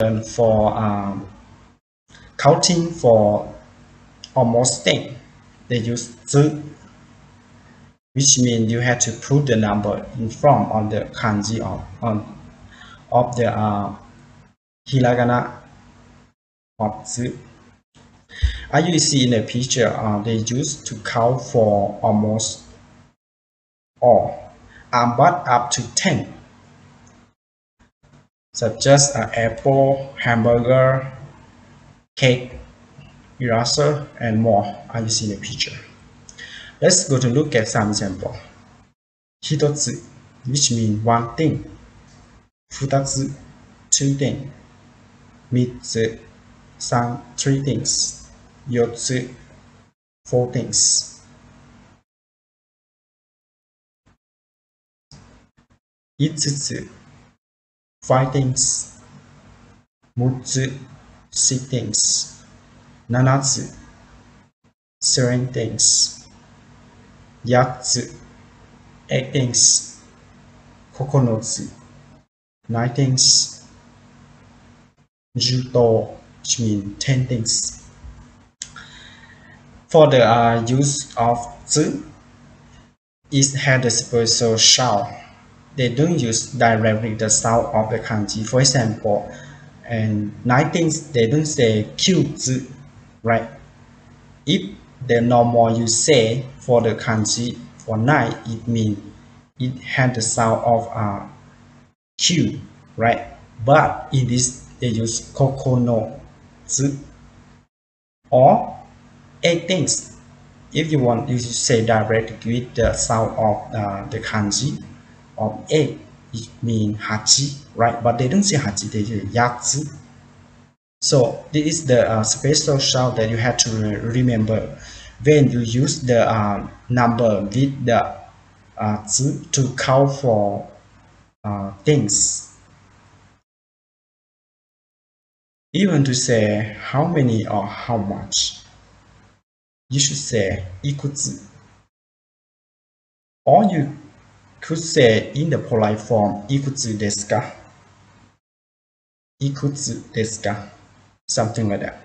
for counting for almost thing, they use つ, which means you have to put the number in front of the kanji of the hiragana of つ. As you see in the picture, they used to count for almost all, but up to 10, such as apple, hamburger, cake, eraser, and more, as you see in the picture. Let's go to look at some example. 一つ, which means one thing. 二つ, two things. 三つ, three things. 四つ, four things. 五つ, five things. 六つ, six things. 七つ, seven things. 八つ, eight things. 九つ, nine things. 十と, which means 10 things. For the use of つ, it had a special sound. They don't use directly the sound of the kanji. For example, and 9 things, they don't say 九つ, right? If the normal you say for the kanji for 9, it means it had the sound of Q, right? But in this, they use 9つ or 8 things. If you want, you say directly with the sound of the kanji of 8, it means 8, right? But they don't say 8, they say 八つ. So this is the special sound that you have to remember when you use the number with the つ to count for things. Even to say how many or how much, you should say Iku Tsu. Or you could say in the polite form Iku Tsu desu ka? Iku Tsu desu ka? Something like that.